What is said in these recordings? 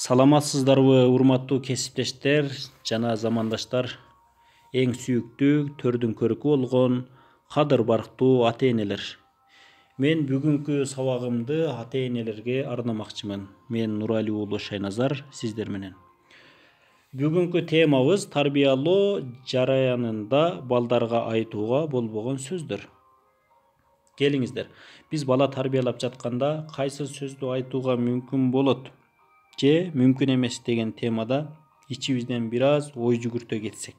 Саламатсыздарбы, урматтуу кесиптештер жана замандаштар, эң сүйүктүү, төрдүн көркү болгон кадыр барктуу ата-энелер. Мен бүгүнкү сабагымды ата-энелерге арнамакчымын. Мен Нурали уулу Шайназар сиздер менен. Бүгүнкү темабыз тарбиялоо жараянында балдарга айтууга болбогон сөздөр. Келиңиздер, биз бала тарбиялап жатканда кайсы сөздү айтууга мүмкүн болот же мүмкүн эмес деген темада ичибизден бир аз ой жүгүртө кетсек.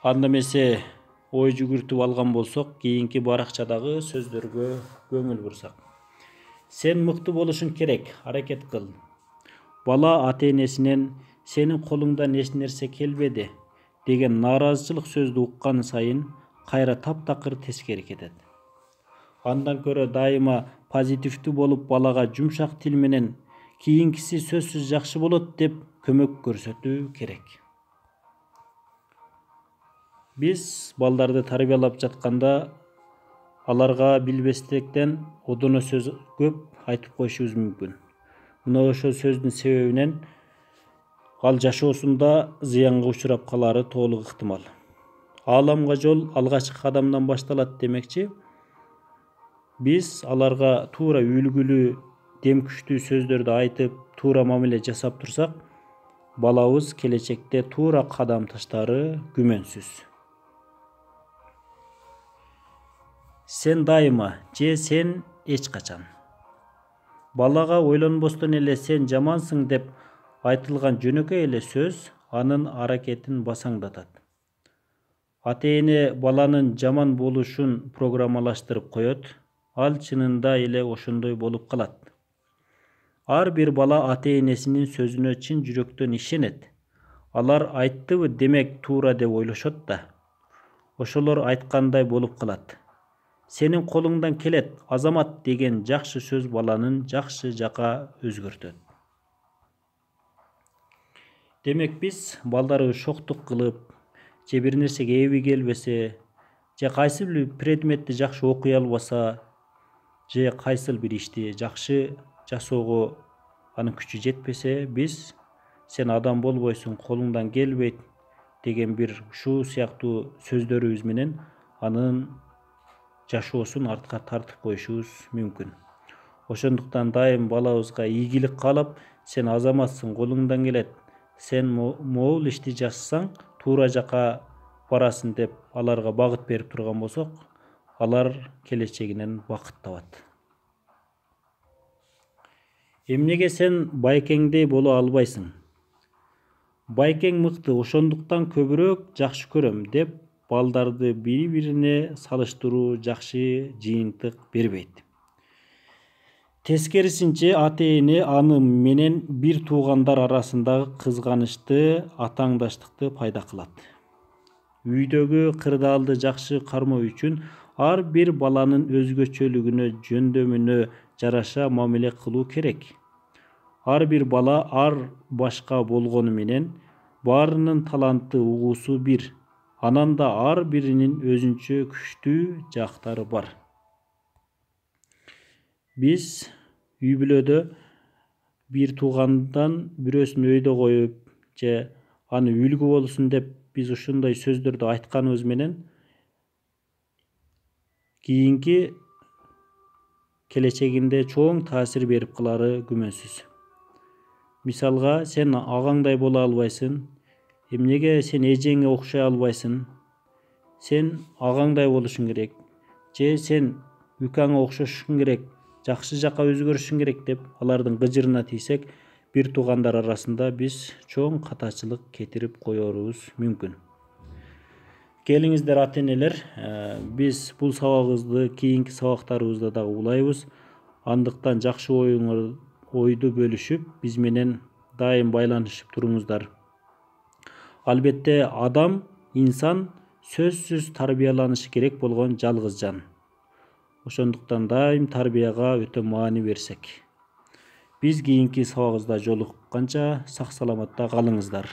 Анда эмесе ой жүгүртүп алган болсок, кийинки баракчадагы сөздөргө көңүл бурсак. Сен мыкты болушуң керек, аракет кыл. Бала ата-энесинен сенин колуңдан эч нерсе келбеди деген нааразычылык сөздү уккан сайын кайра таптакыр тескери кетет. Андан көрө дайыма позитивдүү болуп балага жумшак тил менен кийинкиси сөзсүз жакшы болот деп көмөк көрсөтүү керек. Биз балдарды тарбиялап жатканда аларга билбестиктен одоно сөз көп айтып коюшубуз мүмкүн. Мына ошол сөздүн себебинен ал жашоосунда зыянга учурап калары толук ыктымал. Ааламга жол алгачкы кадамдан башталат демекчи, биз аларга туура үлгүлүү, дем күчтүү сөздөрдү айтып, туура мамиле жасап турсак, балабыз келечекте туура кадам таштаары күмөнсүз. Сен дайыма же сен эч качан. Балага ойлонбостон эле сен жамансың деп айтылган жөнөкөй эле сөз анын аракетин басаңдатат. Ата-эне баланын жаман болушун программалаштырып коет, ал чынында эле ошондой болуп калат. Ар бир бала ата-энесинин сөзүнө чын жүрөктөн ишенет. Алар айттыбы демек туура деп ойлошот да. Ошолор айткандай болуп калат. Сенин колуңдан келет, азамат деген жакшы сөз баланын жакшы жака өзгөртөт. Демек биз балдарыбы шоктук кылып, же бир нерсеге эби келбесе, же кайсы бир предметти жакшы окуй албаса, же кайсыл бир ишти жакшы жасоого анын күчү жетпесе, биз сен адам болбойсуң, колуңдан келбейт деген бир ушул сыяктуу сөздөрүбүз менен анын жашоосун артка тартып коюшубуз мүмкүн. Ошондуктан дайым балабызга ийгилик каалап, сен азаматсың, колуңдан келет, сен могул ишти жасасаң туура жака барасың деп аларга багыт берип турган болсок, алар келечегинен бакыт табат. Эмнеге сен байкеңдей боло албайсың? Байкең мыкты, ошондуктан көбүрөөк жакшы көрөм деп балдарды бири-бирине салыштыруу жакшы жыйынтык бербейт. Тескерисинче, ата-эне аны менен бир туугандар арасындагы кызганычты, атаңдаштыкты пайда кылат. Үйдөгү кырдаалды жакшы кармоо үчүн ар бир баланын өзгөчөлүгүнө, жөндөмүнө жараша мамиле кылуу керек. Ар бир бала ар башка болгону менен баарынын таланты, угуусу бир. Анан да ар биринин өзүнчө күчтүү жактары бар. Биз үй бүлөдө бир туугандан бирөөсүн өйдө коюп, же аны үлгү болсун деп биз ушундай сөздөрдү айтканыбыз менен кийинки келечегинде чоң таасир берип калары күмөнсүз. Мисалга, сен агаңдай боло албайсың, эмнеге сен эжеңе окшой албайсың, сен агаңдай болушуң керек, же сен үкаңа окшошуң керек, жакшы жака өзгөрүшүң керек деп алардын кыжырына тийсек, бир туугандар арасында биз чоң катачылык кетирип коерубуз мүмкүн. Келиңиздер ата-энелер, биз бул сабагыбызды кийинки сабактарыбызда дагы улайбыз. Андыктан жакшы ойду бөлүшүп, биз менен дайым байланышып туруңуздар. Албетте адам, инсан сөзсүз тарбияланышы керек болгон жалгыз жан. Ошондуктан дайым тарбияга өтө маани берсек. Биз кийинки сабагыбызда жолукканча сак саламатта калыңыздар.